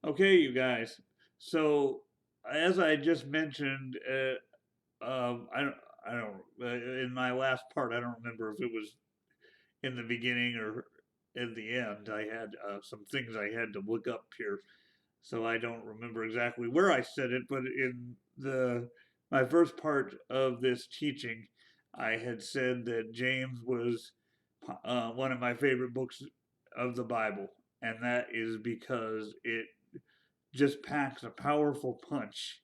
Okay, you guys. So, as I just mentioned, I don't, in my last part, I don't remember if it was in the beginning or in the end. I had some things I had to look up here, so I don't remember exactly where I said it. But in the my first part of this teaching, I had said that James was one of my favorite books of the Bible, and that is because it just packs a powerful punch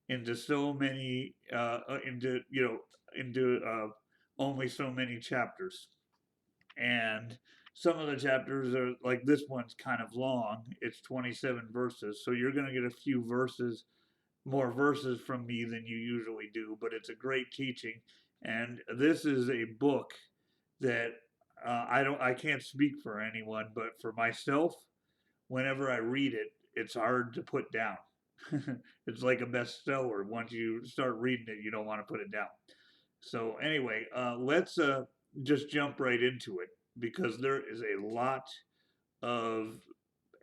into so many into only so many chapters. And some of the chapters are like this one's kind of long. It's 27 verses, so you're going to get a few verses more verses from me than you usually do, but it's a great teaching. And this is a book that I can't speak for anyone, but for myself, whenever I read it, it's hard to put down. It's like a bestseller. Once you start reading it, you don't want to put it down. So anyway, let's just jump right into it because there is a lot of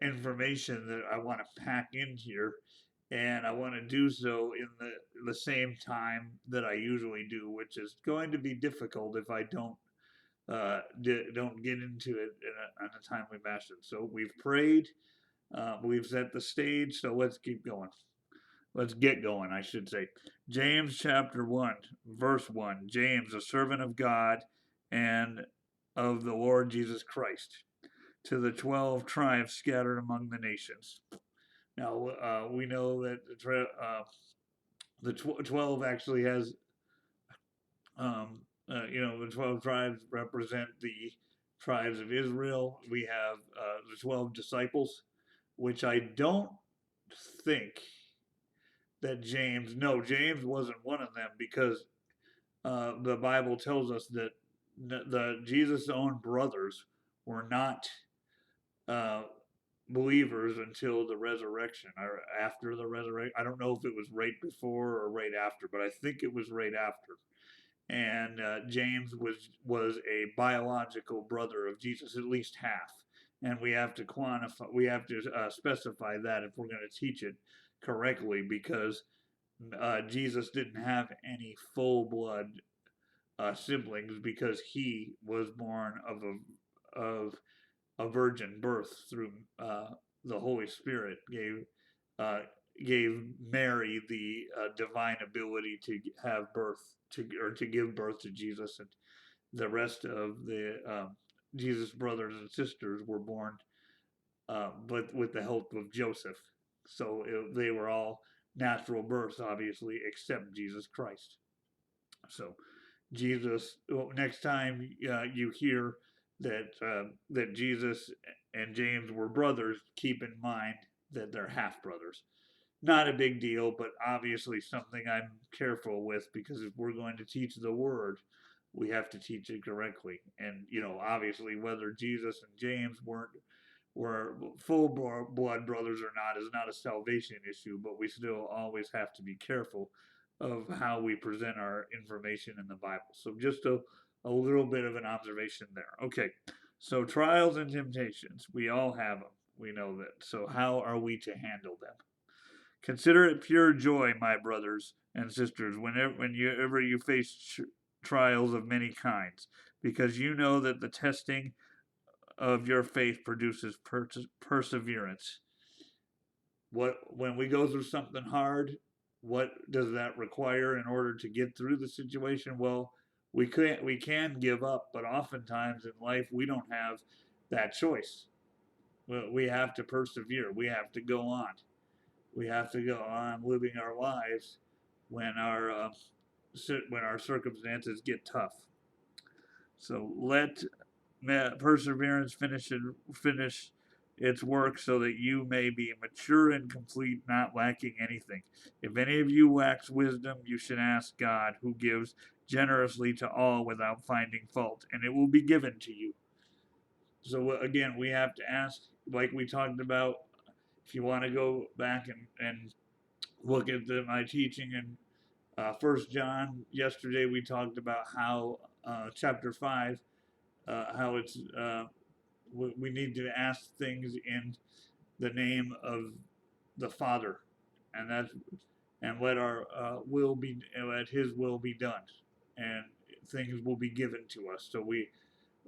information that I want to pack in here, and I want to do so in the same time that I usually do, which is going to be difficult if I don't get into it on a timely fashion. So we've prayed, we've set the stage, so let's keep going. Let's get going, I should say. James chapter 1, verse 1. James, a servant of God and of the Lord Jesus Christ, to the 12 tribes scattered among the nations. Now, we know that the 12 actually has, the 12 tribes represent the tribes of Israel. We have the 12 disciples, which I don't think that James wasn't one of them because the Bible tells us that the Jesus' own brothers were not uh, believers until the resurrection or after the resurrection. I don't know if it was right before or right after, but I think it was right after. And James was a biological brother of Jesus, at least half. And we have to quantify, we have to specify that if we're going to teach it correctly, because Jesus didn't have any full blood siblings because he was born of a virgin birth through the Holy Spirit uh, gave Mary the divine ability to have birth to give birth to Jesus, and the rest of the Jesus brothers and sisters were born, but with the help of Joseph. So they were all natural births, obviously, except Jesus Christ. So Jesus. Well, next time you hear that Jesus and James were brothers, keep in mind that they're half brothers. Not a big deal, but obviously something I'm careful with because if we're going to teach the word, we have to teach it correctly. And obviously, whether Jesus and James were full blood brothers or not is not a salvation issue, but we still always have to be careful of how we present our information in the Bible. So just a little bit of an observation there. Okay, so trials and temptations, we all have them. We know that. So how are we to handle them? Consider it pure joy, my brothers and sisters, whenever you face trials of many kinds, because you know that the testing of your faith produces perseverance. When we go through something hard, what does that require in order to get through the situation? Well, we can give up, but oftentimes in life we don't have that choice. We have to persevere. We have to go on. We have to go on living our lives when our circumstances get tough. So let perseverance finish its work so that you may be mature and complete, not lacking anything. If any of you lacks wisdom, you should ask God, who gives generously to all without finding fault, and it will be given to you. So again, we have to ask, like we talked about. If you want to go back and look at my teaching in First John, yesterday we talked about how chapter 5, how we need to ask things in the name of the Father, and that's and let our will be let His will be done, and things will be given to us. So we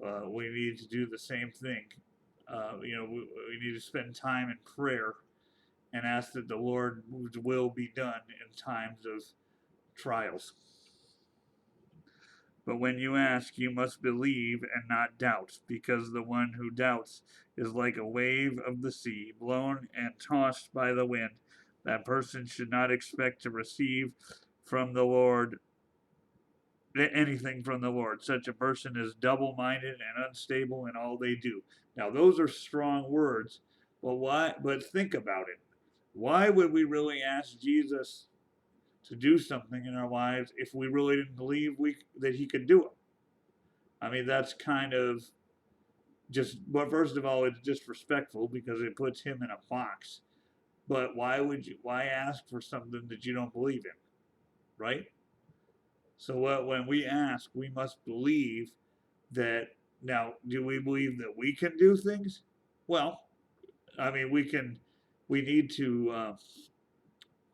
need to do the same thing. We need to spend time in prayer and ask that the Lord's will be done in times of trials. But when you ask, you must believe and not doubt, because the one who doubts is like a wave of the sea, blown and tossed by the wind. That person should not expect to receive from the Lord anything from the Lord. Such a person is double minded and unstable in all they do. Now, those are strong words, but why? But think about it. Why would we really ask Jesus to do something in our lives if we really didn't believe that He could do it? I mean, that's kind of just, but first of all, it's disrespectful because it puts Him in a box. But why ask for something that you don't believe in, right? So when we ask, we must believe that. Now, do we believe that we can do things? Well, I mean, we need to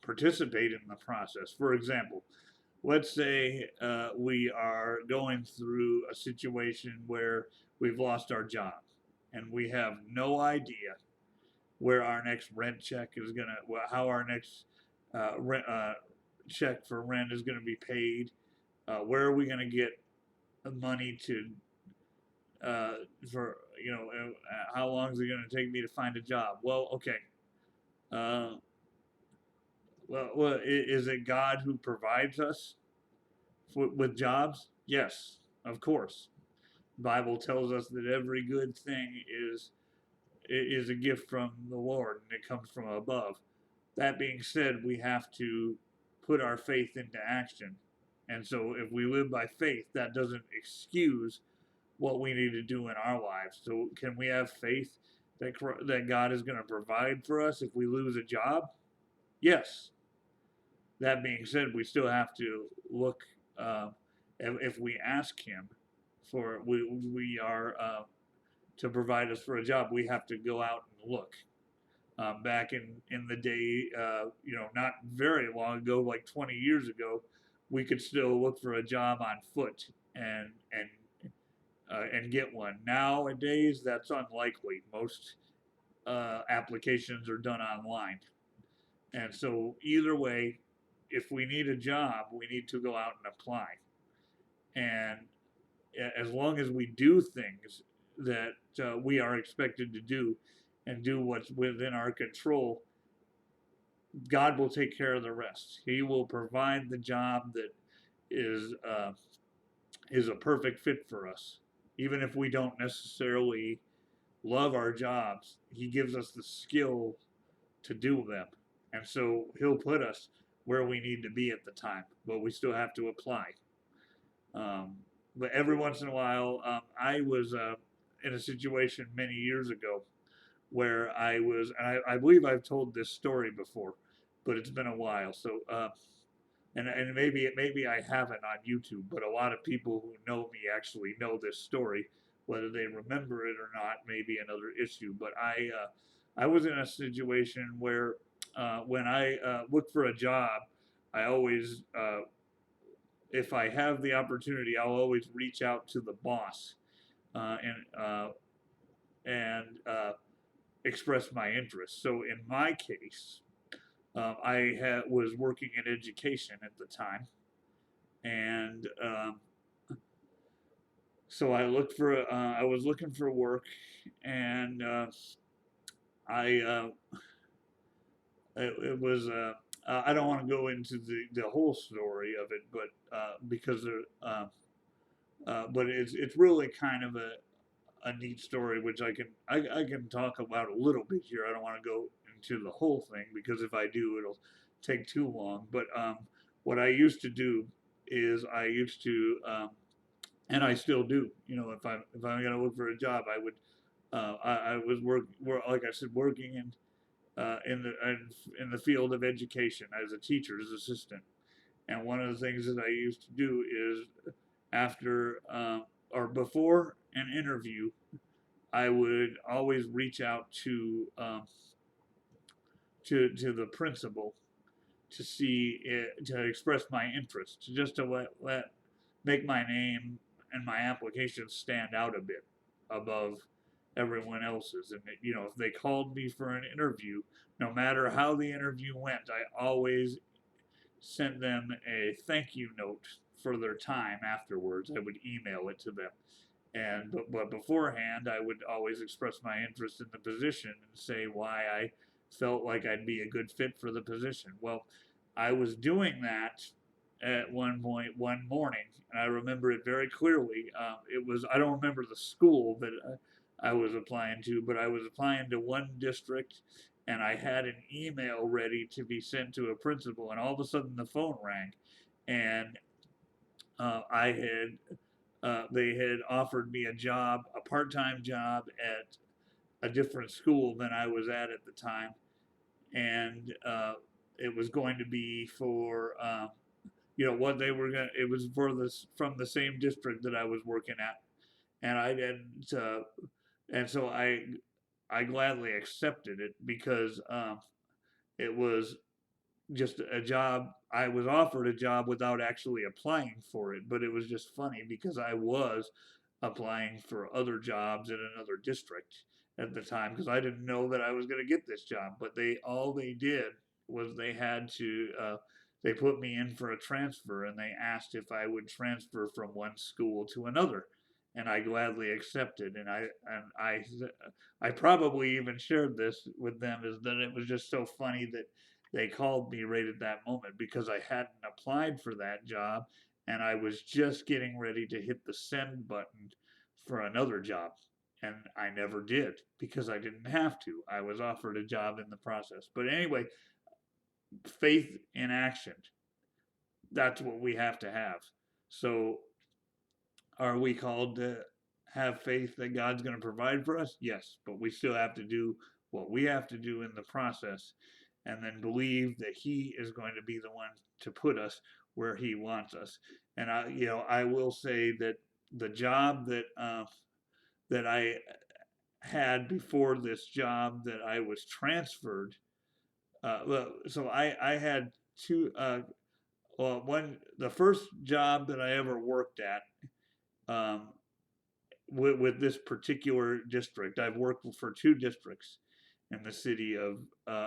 participate in the process. For example, let's say we are going through a situation where we've lost our job and we have no idea where our next rent check is gonna, how our next rent, check for rent is gonna be paid. Where are we gonna get money to for how long is it gonna take me to find a job? Well, okay. Uh, is it God who provides us with jobs? Yes, of course. The Bible tells us that every good thing is a gift from the Lord and it comes from above. That being said, we have to put our faith into action. And so if we live by faith, that doesn't excuse what we need to do in our lives. So can we have faith that God is going to provide for us if we lose a job? Yes. That being said, we still have to look. If we ask Him for we are to provide us for a job, we have to go out and look. Back in the day, not very long ago, like 20 years ago, we could still look for a job on foot and get one. Nowadays, that's unlikely. Most applications are done online, and so either way, if we need a job, we need to go out and apply. And as long as we do things that we are expected to do and do what's within our control, God will take care of the rest. He will provide the job that is uh, is a perfect fit for us, even if we don't necessarily love our jobs. He gives us the skill to do them, and so He'll put us where we need to be at the time. But we still have to apply. Um, but every once in a while, I was in a situation many years ago where I was, and I believe I've told this story before, but it's been a while. So, and maybe I haven't on YouTube, but a lot of people who know me actually know this story. Whether they remember it or not, may be another issue. But I was in a situation where when I look for a job, I always if I have the opportunity, I'll always reach out to the boss uh, and and express my interest. So in my case, was working in education at the time, and so I was looking for work, and I it was I don't want to go into the whole story of it, but because but it's really kind of a neat story, which I can talk about a little bit here. I don't want to go into the whole thing because if I do, it'll take too long. But what I used to do is I used to, and I still do. If I'm gonna look for a job, I would. I was like I said, working in the field of education as a teacher's assistant. And one of the things that I used to do is after or before an interview, I would always reach out to to the principal to see it, to express my interest, just to let make my name and my application stand out a bit above everyone else's. And if they called me for an interview, no matter how the interview went, I always sent them a thank you note for their time afterwards. I would email it to them. But beforehand, I would always express my interest in the position and say why I felt like I'd be a good fit for the position. Well, I was doing that at one point one morning, and I remember it very clearly. It was I don't remember the school that I was applying to, but I was applying to one district, and I had an email ready to be sent to a principal, and all of a sudden the phone rang, and I had they had offered me a job, a part-time job at a different school than I was at the time, and it was going to be for what they were going. It was for this from the same district that I was working at, and I didn't. And so I gladly accepted it because it was just a job. I was offered a job without actually applying for it, but it was just funny because I was applying for other jobs in another district at the time because I didn't know that I was going to get this job. But they did was they put me in for a transfer and they asked if I would transfer from one school to another. And I gladly accepted, and I probably even shared this with them. Is that it was just so funny that they called me right at that moment because I hadn't applied for that job and I was just getting ready to hit the send button for another job. And I never did because I didn't have to. I was offered a job in the process. But anyway, faith in action. That's what we have to have. So, are we called to have faith that God's going to provide for us? Yes, but we still have to do what we have to do in the process and then believe that he is going to be the one to put us where he wants us. And I will say that the job that I had before this job that I was transferred, so I had two, one, the first job that I ever worked at, um, with this particular district. I've worked for two districts in the city of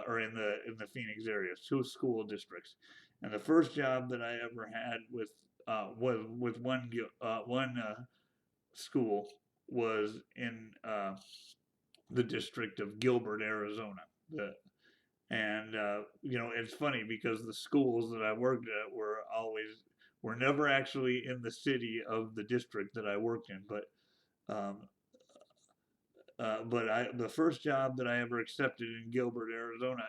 or in the Phoenix area, two school districts. And the first job that I ever had was with one school was in the district of Gilbert, Arizona. And it's funny because the schools that I worked at were never actually in the city of the district that I worked in, um, but the first job that I ever accepted in Gilbert, Arizona,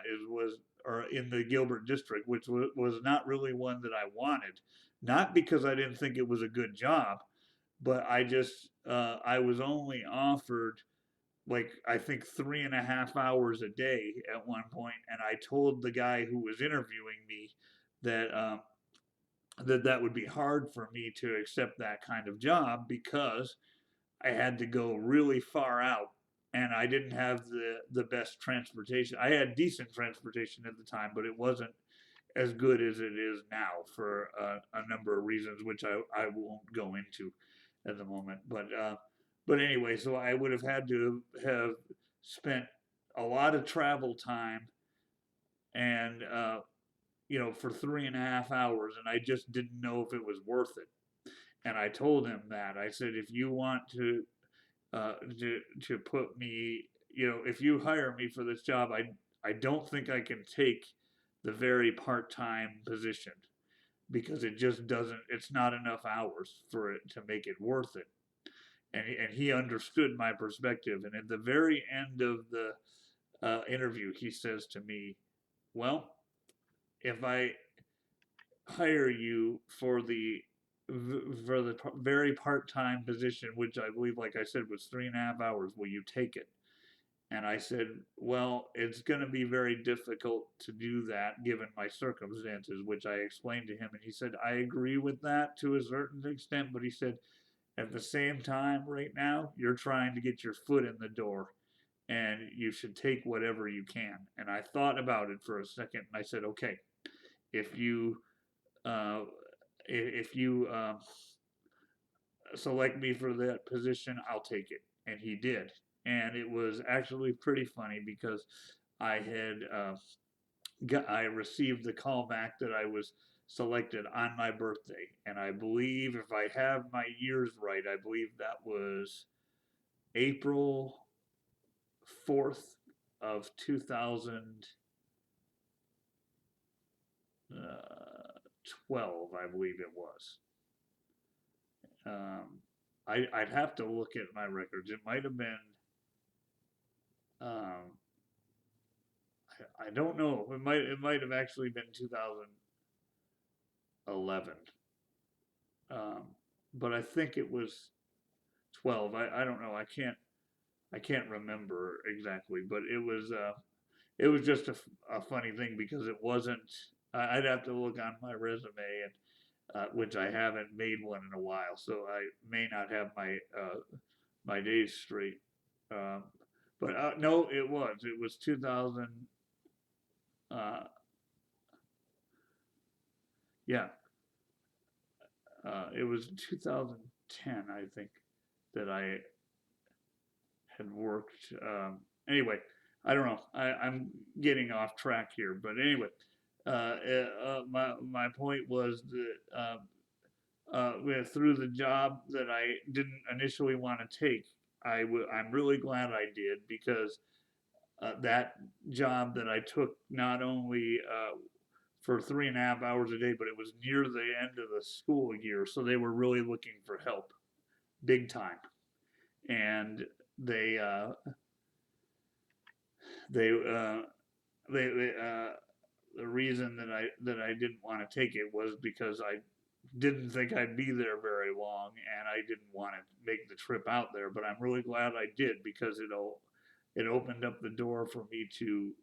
or in the Gilbert district, which was not really one that I wanted, not because I didn't think it was a good job, but I was only offered like I think 3.5 hours a day at one point, and I told the guy who was interviewing me that that would be hard for me to accept that kind of job because I had to go really far out and I didn't have the best transportation. I had decent transportation at the time, but it wasn't as good as it is now for a number of reasons, which I won't go into at the moment. But anyway, so I would have had to have spent a lot of travel time and for 3.5 hours, and I just didn't know if it was worth it. And I told him that I said, if you want to put me, if you hire me for this job, I don't think I can take the very part time position because it just doesn't. It's not enough hours for it to make it worth it. And he understood my perspective. And at the very end of the interview, he says to me, "Well, if I hire you for the very part-time position, which I believe, like I said, was 3.5 hours. Will you take it?" And I said, "Well, it's going to be very difficult to do that given my circumstances," which I explained to him. And he said, "I agree with that to a certain extent," but he said, "At the same time, right now, you're trying to get your foot in the door. and you should take whatever you can. And I thought about it for a second, and I said, okay, if you uh, if you select me for that position, I'll take it. And he did. And it was actually pretty funny because I had I received the call back that I was selected on my birthday, and I believe, if I have my years right, I believe that was April 4th of 2012, I believe it was. I'd have to look at my records. It might have been. Um, I don't know. It might have actually been 2011. Um, but I think it was 12. I don't know. I can't remember exactly, but it was just a funny thing because it wasn't. I'd have to look on my resume, and which I haven't made one in a while, so I may not have my days straight. Um, but no, it was 2000. Uh, yeah, it was 2010, I think, that I had worked. Anyway, I don't know. I'm getting off track here, but anyway, my point was that through the job that I didn't initially want to take, I'm really glad I did, because that job that I took not only for 3.5 hours a day, but it was near the end of the school year, so they were really looking for help, big time, and they uh, they uh, they the reason that I didn't want to take it was because I didn't think I'd be there very long, and I didn't want to make the trip out there. But I'm really glad I did, because it opened up the door for me to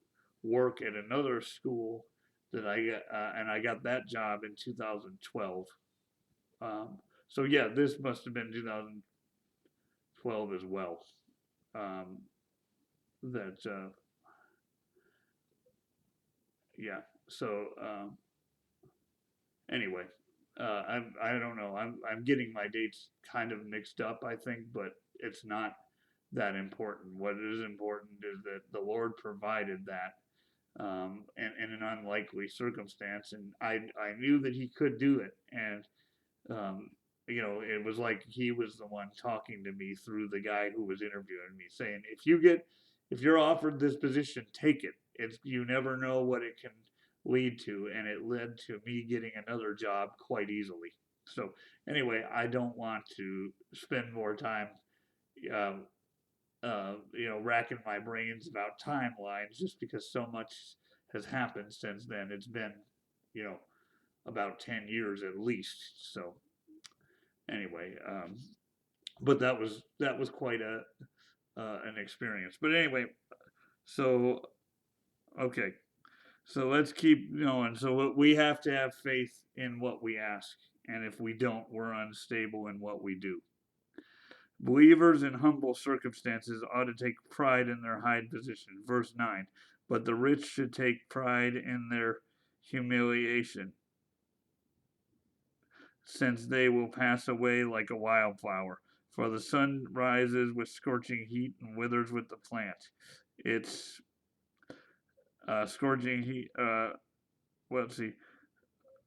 work at another school that I got, and I got that job in 2012. So yeah, this must have been 2012 as well. Um, that Yeah. So anyway, I don't know. I'm getting my dates kind of mixed up, I think, but it's not that important. What is important is that the Lord provided that in an unlikely circumstance, and I knew that He could do it, and um, it was like He was the one talking to me through the guy who was interviewing me, saying, if you're offered this position, take it. You never know what it can lead to, and it led to me getting another job quite easily. So anyway, I don't want to spend more time, um, racking my brains about timelines, just because so much has happened since then. It's been, you know, about 10 years at least. So anyway, but that was quite an experience. But anyway, so okay, so let's keep going. So we have to have faith in what we ask, and if we don't, we're unstable in what we do. Believers in humble circumstances ought to take pride in their high position. Verse 9. But the rich should take pride in their humiliation, since they will pass away like a wildflower. For the sun rises with scorching heat and withers with the plant. Its scorching heat. Let's see.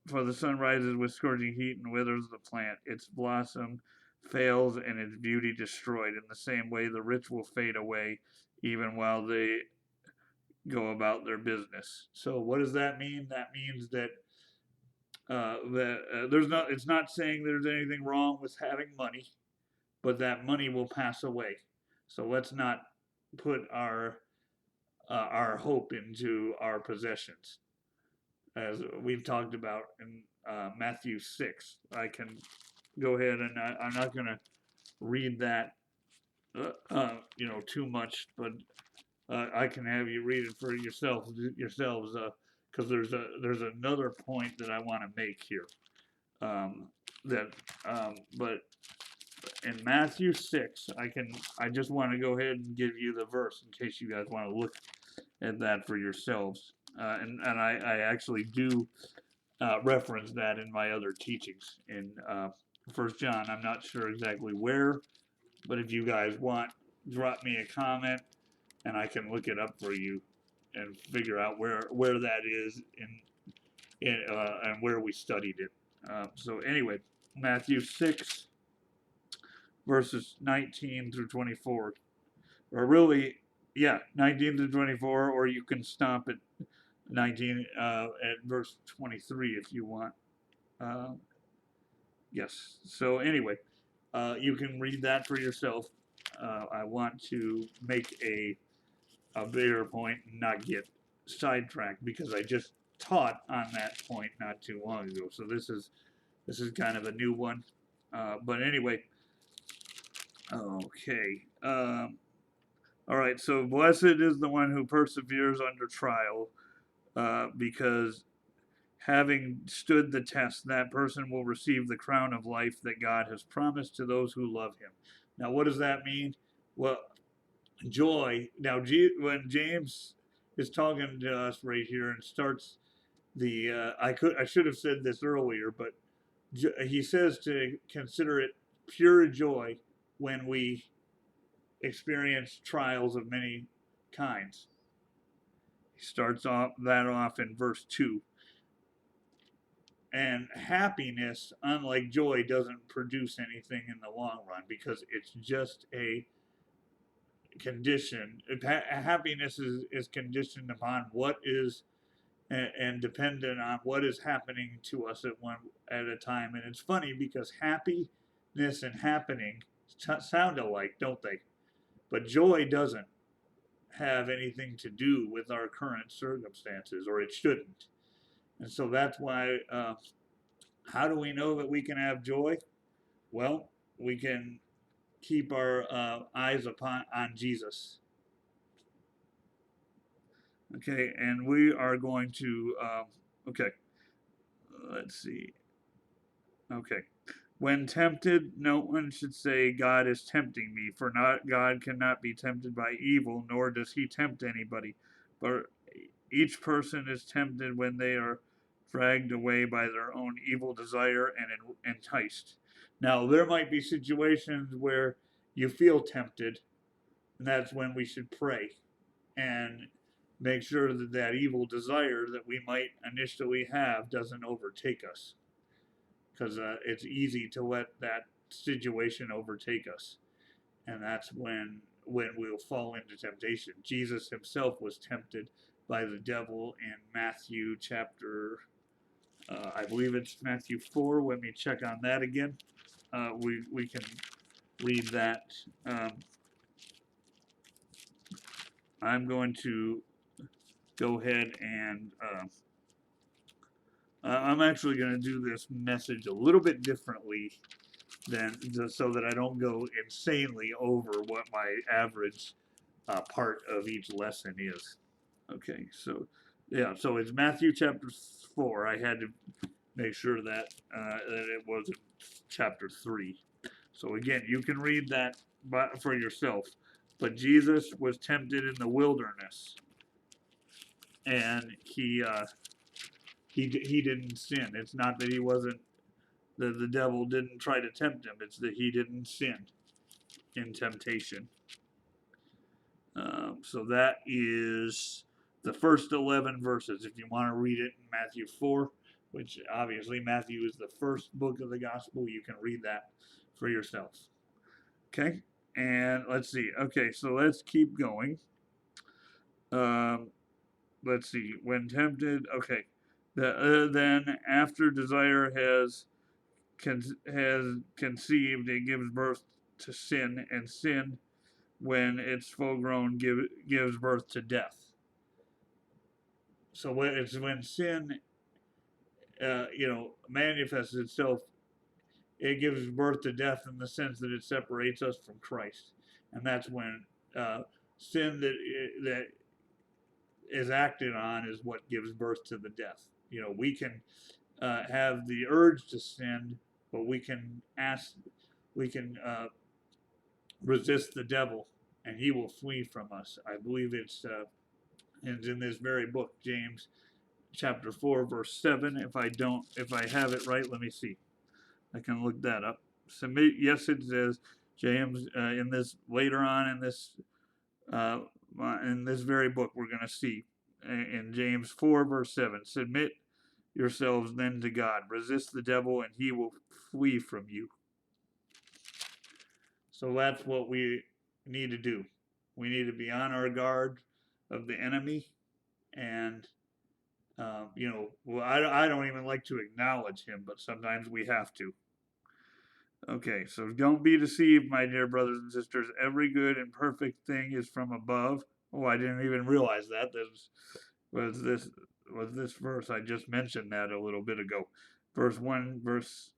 For the sun rises with scorching heat and withers the plant. Its blossom fails and its beauty destroyed. In the same way, the rich will fade away even while they go about their business. So, what does that mean? That means that there's not. It's not saying there's anything wrong with having money, but that money will pass away. So let's not put our hope into our possessions, as we've talked about in Matthew 6. I can go ahead, and I'm not going to read that, too much, but I can have you read it for yourselves, because there's another point that I want to make here. That, but in Matthew 6, I just want to go ahead and give you the verse in case you guys want to look at that for yourselves. And I actually do reference that in my other teachings in First John. I'm not sure exactly where, but if you guys want, drop me a comment and I can look it up for you and figure out where that is in and where we studied it. So anyway, Matthew 6 verses 19 through 24, or really, yeah, 19 through 24, or you can stop at 19 at verse 23 if you want. Yes. So anyway, you can read that for yourself. I want to make a bigger point and not get sidetracked because I just taught on that point not too long ago. So this is kind of a new one. But anyway, okay. All right. So blessed is the one who perseveres under trial, because having stood the test, that person will receive the crown of life that God has promised to those who love him. Now, what does that mean? Well, joy. Now, when James is talking to us right here and starts the, I should have said this earlier, but he says to consider it pure joy when we experience trials of many kinds. He starts off in verse 2. And happiness, unlike joy, doesn't produce anything in the long run because it's just a condition. Happiness is conditioned upon what is and dependent on what is happening to us at a time. And it's funny because happiness and happening sound alike, don't they? But joy doesn't have anything to do with our current circumstances, or it shouldn't. And so that's why. How do we know that we can have joy? Well, we can keep our eyes on Jesus. Okay, and we are going to. Okay, let's see. Okay. When tempted, no one should say, God is tempting me, for God cannot be tempted by evil, nor does he tempt anybody. But each person is tempted when they are dragged away by their own evil desire and enticed. Now, there might be situations where you feel tempted, and that's when we should pray and make sure that that evil desire that we might initially have doesn't overtake us, because it's easy to let that situation overtake us, and that's when we'll fall into temptation. Jesus himself was tempted by the devil in Matthew chapter, I believe it's Matthew 4. Let me check on that again. We can read that. I'm going to go ahead and I'm actually going to do this message a little bit differently than so that I don't go insanely over what my average part of each lesson is. Okay, so yeah, so it's Matthew chapter 4. I had to make sure that it wasn't chapter 3. So again, you can read that for yourself. But Jesus was tempted in the wilderness, and he didn't sin. It's not that he wasn't the devil didn't try to tempt him. It's that he didn't sin in temptation. So that is the first 11 verses. If you want to read it in Matthew 4, which obviously Matthew is the first book of the gospel, you can read that for yourself. Okay, and let's see. Okay, so let's keep going. Let's see. When tempted, okay. Then after desire has conceived, it gives birth to sin, and sin, when it's full grown, gives birth to death. So it's when sin, manifests itself, it gives birth to death in the sense that it separates us from Christ, and that's when sin that is acted on is what gives birth to the death. We can have the urge to sin, but we can ask we can resist the devil, and he will flee from us. I believe it's in this very book, James chapter 4, verse 7. If I have it right, let me see. I can look that up. Submit, yes, it says, James, in this, later on uh, in this very book, we're going to see in James 4, verse 7, submit yourselves then to God. Resist the devil, and he will flee from you. So that's what we need to do. We need to be on our guard of the enemy. And, well, I don't even like to acknowledge him, but sometimes we have to. Okay, so don't be deceived, my dear brothers and sisters. Every good and perfect thing is from above. Oh, I didn't even realize that. Was this verse. I just mentioned that a little bit ago. Verse 1, verse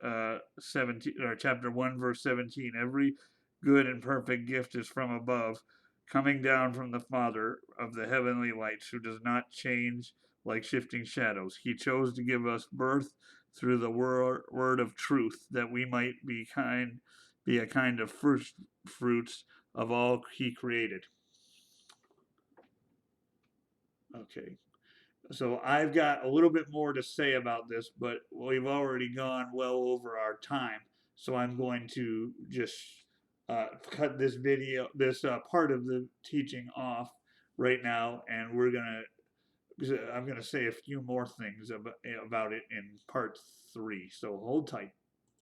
17, or chapter 1, verse 17. Every good and perfect gift is from above, coming down from the Father of the heavenly lights, who does not change like shifting shadows. He chose to give us birth through the word of truth, that we might be a kind of first fruits of all he created. Okay. So I've got a little bit more to say about this, but we've already gone well over our time. So I'm going to just cut this part of the teaching off right now, and I'm gonna say a few more things about it in part 3. So hold tight.